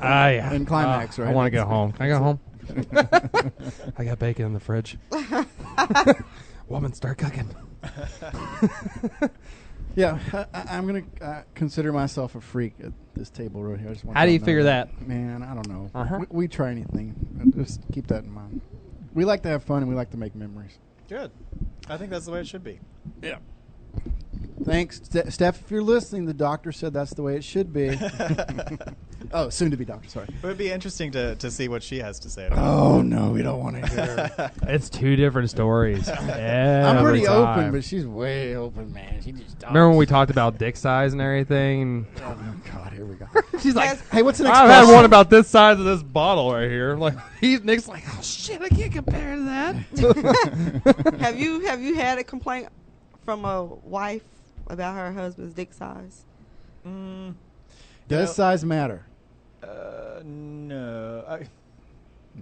Yeah. in climax, right? I want to go home. Can I go home? I got bacon in the fridge. Woman, start cooking. Yeah, I'm going to consider myself a freak at this table right here. I just want How do y'all you to know figure that? Man, I don't know. Uh-huh. We try anything. Just keep that in mind. We like to have fun and we like to make memories. Good. I think that's the way it should be. Yeah. Thanks, Steph. If you're listening, the doctor said that's the way it should be. Oh, soon to be doctor. Sorry. It would be interesting to see what she has to say about Oh no, we don't want to hear. It's two different stories. I'm pretty Every open, time. but she's way open, man. She just talks. Remember when we talked about dick size and everything? Oh God, here we go. She's like, Hey, what's the next? I've had question? one about this size of this bottle right here. I'm like, Nick's like, oh shit, I can't compare to that. Have you had a complaint from a wife about her husband's dick size? Does size matter? No.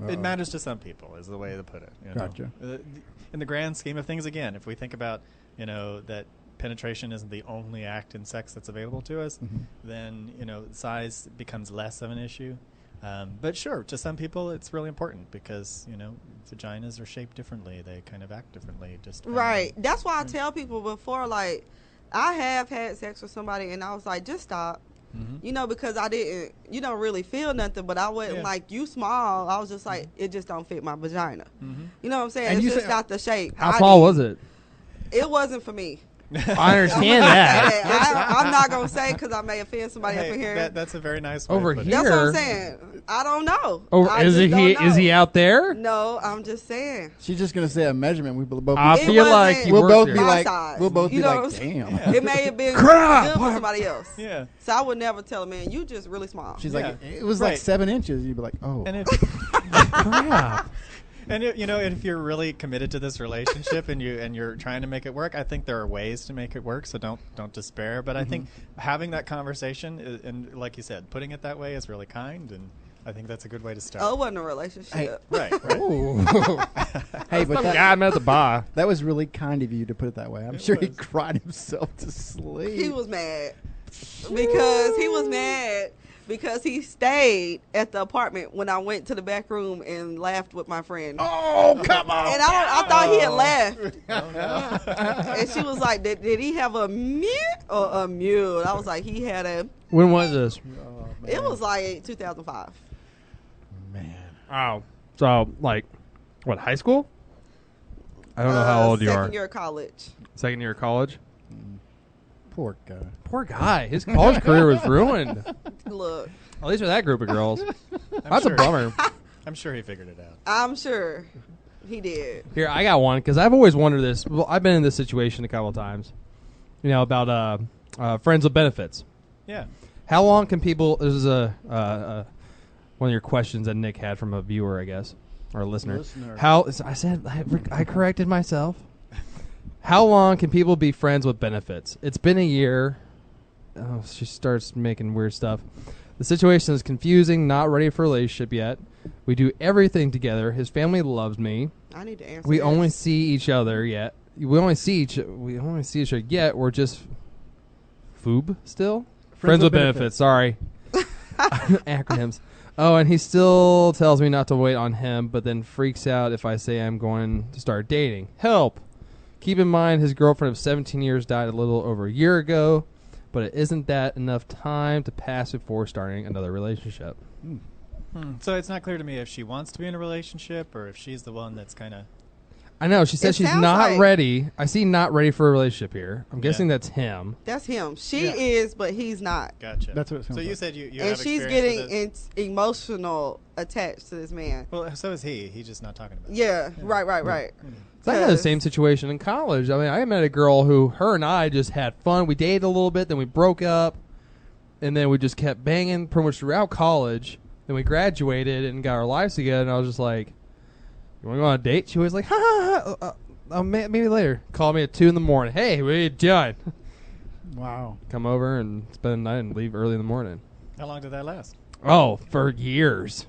It matters to some people, is the way to put it. You know? Gotcha. In the grand scheme of things, again, if we think about, that penetration isn't the only act in sex that's available to us, then, size becomes less of an issue. But sure, to some people it's really important because, vaginas are shaped differently. They kind of act differently. Right. That's why I tell people before, like, I have had sex with somebody and I was like, just stop. Because I didn't, really feel nothing, but I wasn't like, you small. I was just like, it just don't fit my vagina. You know what I'm saying? And it's just not the shape. How small was it? It wasn't for me. I understand that. I'm not going to say because I may offend somebody up in here. That's a very nice way Over to put here. it. That's what I'm saying. I don't know. Is he out there? No, I'm just saying. She's just gonna say a measurement. We both. I feel like he we'll works both here. be like. size. We'll both You be know like, what damn. It may have been Crap. good for somebody else. Yeah. So I would never tell a man, you just really small. She's Yeah. like, it was Right. like 7 inches. You'd be like, oh. And Crap. if you're really committed to this relationship and you're trying to make it work, I think there are ways to make it work. So don't despair. But I think having that conversation and like you said, putting it that way is really kind, and I think that's a good way to start. Oh, it wasn't a relationship. Hey. Right. Ooh. Hey, but Some guy I met at the bar. that was really kind of you to put it that way. I'm sure he cried himself to sleep. He was mad because he stayed at the apartment when I went to the back room and laughed with my friend. Oh, come on. And I thought he had left. Oh, no. And she was like, did he have a mute or a mule? I was like, he had a, When was this? Oh, man. it was like 2005. Man. Oh, so like, what? High school? I don't know how old you are. Second year of college. Second year of college. Poor guy. Poor guy. His college career was ruined. Look, At least with that group of girls. I'm That's sure. a bummer. I'm sure he figured it out. I'm sure he did. Here, I got one because I've always wondered this. Well, I've been in this situation a couple of times. About friends with benefits. Yeah. How long can people? This is one of your questions that Nick had from a viewer, I guess, or a listener. I corrected myself. How long can people be friends with benefits? It's been a year. Oh, she starts making weird stuff. The situation is confusing, not ready for a relationship yet. We do everything together. His family loves me. I need to answer We this. only see each other yet. We only see each other yet. We're just FOOB still? Friends with benefits. Sorry. Acronyms. Oh, and he still tells me not to wait on him, but then freaks out if I say I'm going to start dating. Help! Keep in mind his girlfriend of 17 years died a little over a year ago, but it isn't that enough time to pass before starting another relationship. So it's not clear to me if she wants to be in a relationship or if she's the one that's kind of... I know. She says It she's sounds not like- ready. I see not ready for a relationship here. I'm guessing that's him. That's him. She Yeah. is, but he's not. Gotcha. That's what it sounds So you like. said you And have she's experience getting with it. emotional attached to this man. Well, so is he. He's just not talking about it. Yeah, right. So I had the same situation in college. I mean, I met a girl who, her and I just had fun. We dated a little bit, then we broke up, and then we just kept banging pretty much throughout college. Then we graduated and got our lives together, and I was just like, you want to go on a date? She was like, maybe later. Call me at 2 in the morning. Hey, what are you doing? Wow. Come over and spend the night and leave early in the morning. How long did that last? Oh, for years.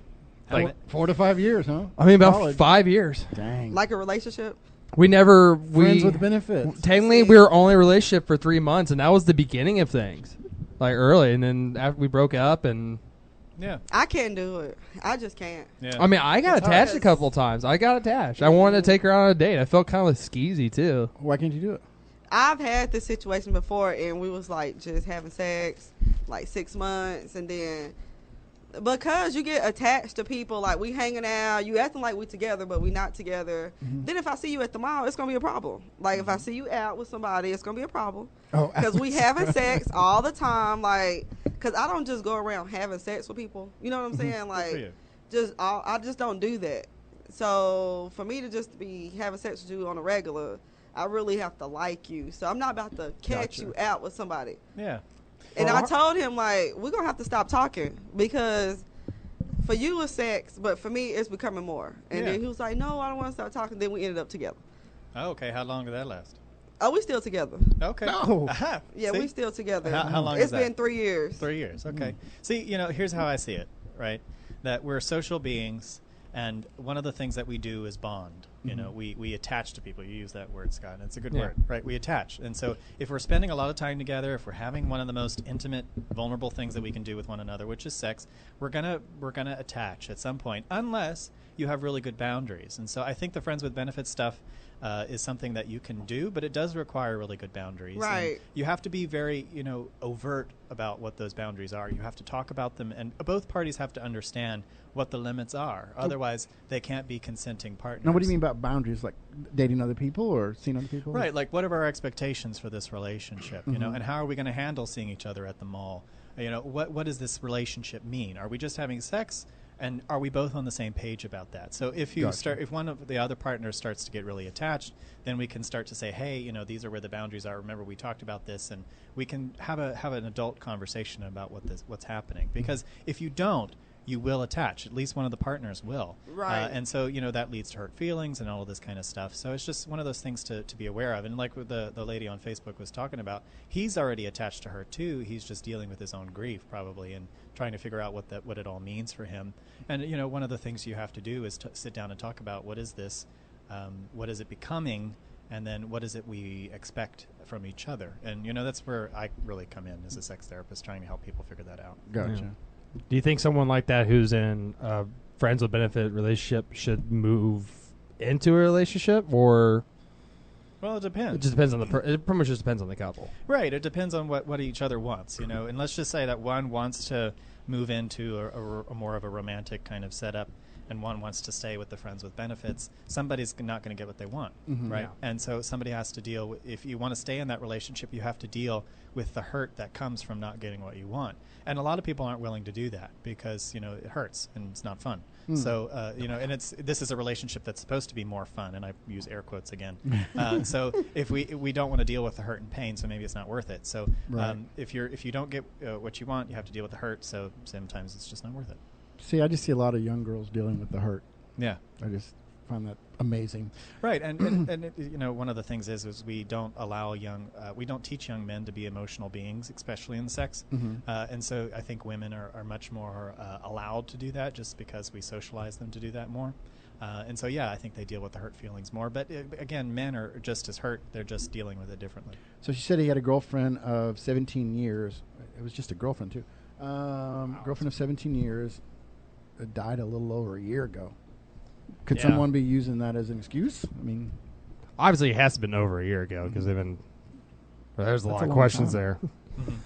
Like, 4 to 5 years, huh? I mean, about College. 5 years. Dang. Like a relationship. We never... Friends with benefits. Technically, we were only in a relationship for 3 months, and that was the beginning of things. Like, early, and then after we broke up, and Yeah. I can't do it. I just can't. Yeah. I mean, I got It's attached hard. a couple times. I got attached. I wanted to take her on a date. I felt kind of skeezy too. Why can't you do it? I've had this situation before, and we was like just having sex, like 6 months, and then because you get attached to people, like we hanging out, you acting like we together, but we not together. Then if I see you at the mall, it's gonna be a problem. Like if I see you out with somebody, it's gonna be a problem. Oh, Because we having sex all the time, like, because I don't just go around having sex with people. You know what I'm saying? for Like, you. I just don't do that. So for me to just be having sex with you on a regular, I really have to like you. So I'm not about to catch you out with somebody. Yeah. And I told him, like, we're going to have to stop talking because for you it's sex, but for me it's becoming more. And then he was like, no, I don't want to stop talking. Then we ended up together. Oh, okay. How long did that last? Oh, we still together. Okay. No. Aha. Yeah, See? we still together. How long It's is that? been 3 years. 3 years. Okay. See, here's how I see it, right? That we're social beings, and one of the things that we do is bond. We attach to people. You use that word, Scott, and it's a good word, right? We attach. And so if we're spending a lot of time together, if we're having one of the most intimate, vulnerable things that we can do with one another, which is sex, we're gonna attach at some point, unless you have really good boundaries. And so I think the friends with benefits stuff is something that you can do, but it does require really good boundaries. Right. And you have to be very, overt about what those boundaries are. You have to talk about them, and both parties have to understand what the limits are. Otherwise, they can't be consenting partners. Now, what do you mean about boundaries? Like dating other people or seeing other people? Right. Like, what are our expectations for this relationship? And how are we going to handle seeing each other at the mall? What does this relationship mean? Are we just having sex? And are we both on the same page about that? So if you if one of the other partners starts to get really attached, then we can start to say, hey, these are where the boundaries are. Remember, we talked about this, and we can have an adult conversation about what's happening. Because if you don't, you will attach. At least one of the partners will. Right. And so, that leads to hurt feelings and all of this kind of stuff. So it's just one of those things to be aware of. And like what the lady on Facebook was talking about, he's already attached to her too. He's just dealing with his own grief probably and trying to figure out what it all means for him. And, one of the things you have to do is sit down and talk about what is this, what is it becoming, and then what is it we expect from each other. And, that's where I really come in as a sex therapist, trying to help people figure that out. Gotcha. Yeah. Do you think someone like that who's in a friends with benefit relationship should move into a relationship, or? Well, it depends. It just depends on it pretty much just depends on the couple. Right. It depends on what each other wants, And let's just say that one wants to move into a more of a romantic kind of setup, and one wants to stay with the friends with benefits. Somebody's not going to get what they want, right? Yeah. And so somebody has to deal with, if you want to stay in that relationship, you have to deal with the hurt that comes from not getting what you want. And a lot of people aren't willing to do that because, it hurts and it's not fun. So, and this is a relationship that's supposed to be more fun, and I use air quotes again. So if we don't want to deal with the hurt and pain, so maybe it's not worth it. So if you don't get what you want, you have to deal with the hurt. So sometimes it's just not worth it. See, I just see a lot of young girls dealing with the hurt. Yeah. I just find that amazing. Right, and one of the things is we don't allow we don't teach young men to be emotional beings, especially in sex. And so I think women are much more allowed to do that just because we socialize them to do that more. And so, I think they deal with the hurt feelings more. But again, men are just as hurt. They're just dealing with it differently. So she said he had a girlfriend of 17 years. It was just a girlfriend, too. Girlfriend of 17 years. Died a little over a year ago. Could someone be using that as an excuse? I mean, obviously it has to have been over a year ago because they've been. There's a lot of long questions time. there.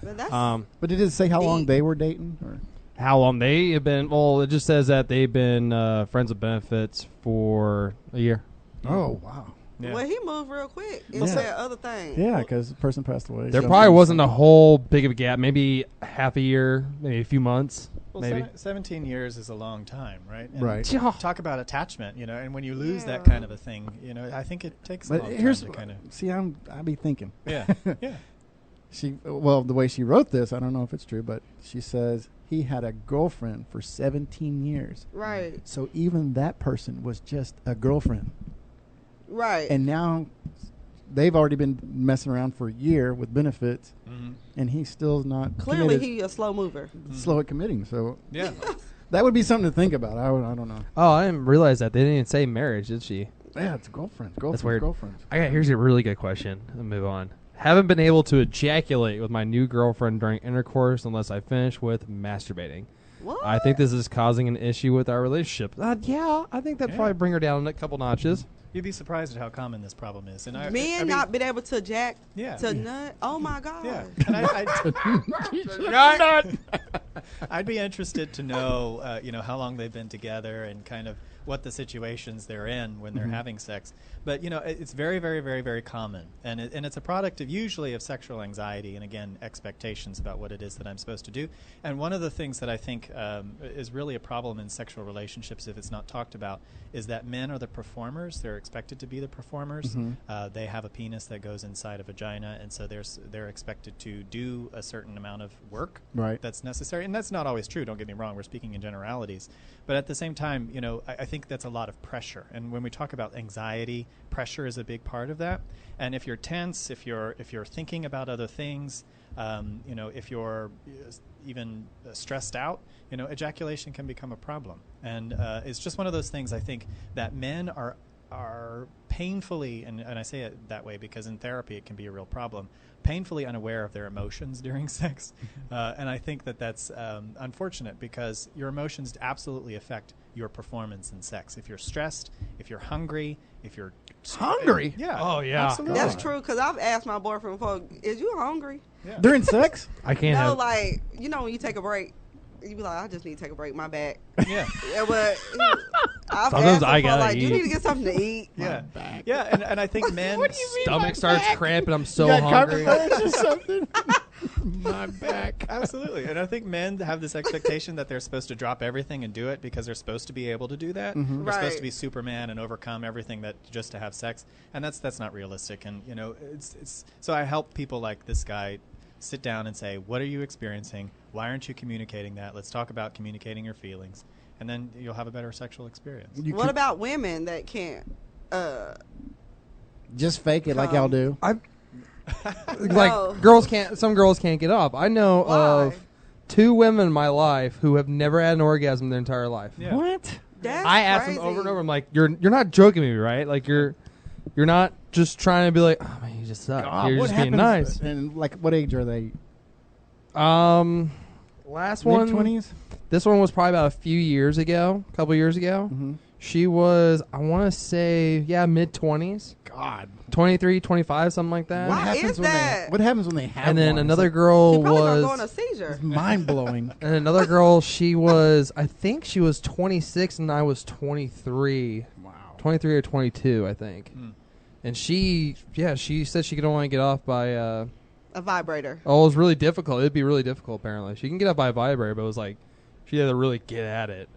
But that's but did it say how long they were dating? Or? How long they have been? Well, it just says that they've been friends with benefits for a year. Oh, wow. Yeah. Well, he moved real quick and said other things. Yeah, because the person passed away. There probably wasn't a whole big of a gap. Maybe half a year, maybe a few months. Well, maybe 17 years is a long time, right? And Right. Talk about attachment, and when you lose that kind of a thing, I think it takes a long time to kind of. See, I be thinking. Yeah, yeah. The way she wrote this, I don't know if it's true, but she says he had a girlfriend for 17 years. Right. So even that person was just a girlfriend. Right. And now they've already been messing around for a year with benefits, and he's still not Clearly, committed, he a slow mover. slow at committing. So Yeah. that would be something to think about. I don't know. Oh, I didn't realize that. They didn't even say marriage, did she? Yeah, it's girlfriends. That's weird. Girlfriends. Here's a really good question. I'll move on. Haven't been able to ejaculate with my new girlfriend during intercourse unless I finish with masturbating. What? I think this is causing an issue with our relationship. Yeah, I think that'd probably bring her down a couple notches. You'd be surprised at how common this problem is. And Men not been able to jack Yeah. to nut. Oh my God. Yeah. And I'd be interested to know, how long they've been together and kind of what the situations they're in when they're having sex. But, it's very, very, very, very common. And it's a product usually of sexual anxiety and, again, expectations about what it is that I'm supposed to do. And one of the things that I think is really a problem in sexual relationships, if it's not talked about, is that men are the performers. They're expected to be the performers. They have a penis that goes inside a vagina, and so they're expected to do a certain amount of work that's necessary. And that's not always true. Don't get me wrong. We're speaking in generalities. But at the same time, I think that's a lot of pressure. And when we talk about anxiety, pressure is a big part of that. And if you're tense, if you're thinking about other things, if you're even stressed out, ejaculation can become a problem. And it's just one of those things, I think, that men are painfully, and I say it that way because in therapy it can be a real problem, painfully unaware of their emotions during sex. And I think that's unfortunate because your emotions absolutely affect your performance in sex. If you're stressed, if you're hungry, if you're hungry. Yeah. Oh, yeah. Absolutely. That's true, because I've asked my boyfriend before, is you hungry? Yeah. During sex? I can't No, have. like, when you take a break, you be like, I just need to take a break, my back. Yeah. Yeah, but I've Sometimes asked I him for, gotta like, you eat. need to get something to eat. Yeah. Yeah, and I think men Stomach starts cramping. I'm so You got hungry. carpet or something? My back. Absolutely. And I think men have this expectation that they're supposed to drop everything and do it because they're supposed to be able to do that. They're supposed Right. to be Superman and overcome everything that just to have sex. And that's not realistic. And it's so I help people like this guy sit down and say, what are you experiencing? Why aren't you communicating that? Let's talk about communicating your feelings. And then you'll have a better sexual experience. What about women that can't? Just fake it like y'all do. No. Girls can't. Some girls can't get up. I know Why? of 2 women in my life who have never had an orgasm their entire life. Yeah. What? That's I asked crazy. them over and over. I'm like, you're not joking me, right? Like you're not just trying to be like, oh man, you just suck. You're what just being happens? nice. And like, what age are they? Last one. Mid-20s? This one was probably about a couple years ago. Mm-hmm. She was, I want to say, mid-20s. God. 23, 25, something like that. Why is that? What happens when they have And then one? another It's girl She probably gonna go on a was, seizure. mind blowing. and another girl, she was, I think she was 26 and I was 23. Wow. 23 or 22, I think. Mm. And she said she could only get off by, A vibrator. it was really difficult. It'd be really difficult, apparently. She can get off by a vibrator, but it was like, she had to really get at it.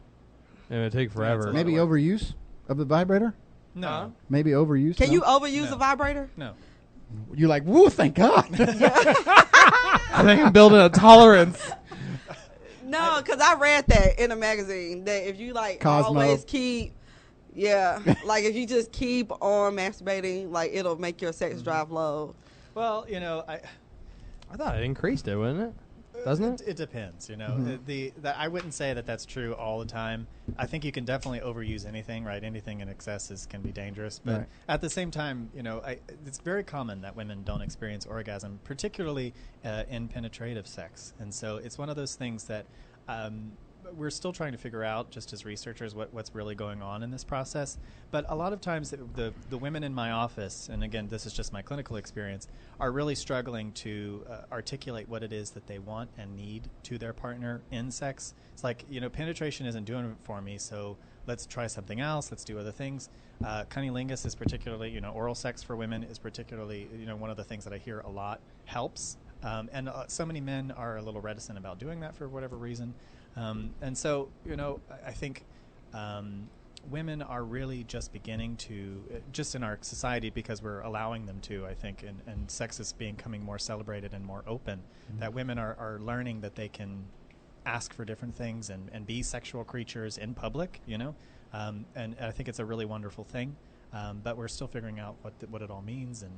And it would take forever. Yeah, Maybe overuse of the vibrator? No. Maybe overuse? Can No? you overuse No. a vibrator? No. You're like, woo, thank God. I think I'm building a tolerance. No, because I read that in a magazine that if you like Cosmo. always keep, like if you just keep on masturbating, like it'll make your sex drive low. Well, I thought it increased it, wouldn't it? Doesn't it? It depends, Mm-hmm. I wouldn't say that that's true all the time. I think you can definitely overuse anything, right? Anything in excess can be dangerous. But Right. at the same time, it's very common that women don't experience orgasm, particularly in penetrative sex. And so it's one of those things that we're still trying to figure out, just as researchers, what's really going on in this process. But a lot of times the women in my office, and again, this is just my clinical experience, are really struggling to articulate what it is that they want and need to their partner in sex. It's like, penetration isn't doing it for me, so let's try something else. Let's do other things. Cunnilingus is particularly, oral sex for women is particularly, one of the things that I hear a lot helps. And so many men are a little reticent about doing that for whatever reason. And so, I think women are really just beginning to, just in our society, because we're allowing them to, I think, and sex is becoming more celebrated and more open, that women are learning that they can ask for different things and be sexual creatures in public, and I think it's a really wonderful thing. But we're still figuring out what it all means and,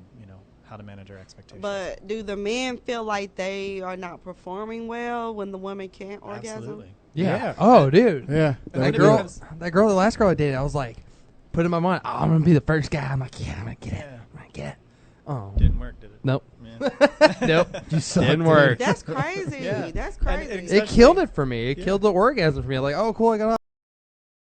how to manage our expectations. But do the men feel like they are not performing well when the women can't orgasm? Absolutely. Yeah. Oh, dude. Yeah. That girl, the last girl I dated, I was like, put in my mind, I'm going to be the first guy. I'm like, I'm going to get it. I'm going to get it. Oh. Didn't work, did it? Nope. Yeah. Nope. You suck, Didn't dude. work. That's crazy. Yeah. That's crazy. And It killed it for me. It killed the orgasm for me. Like, oh, cool, I got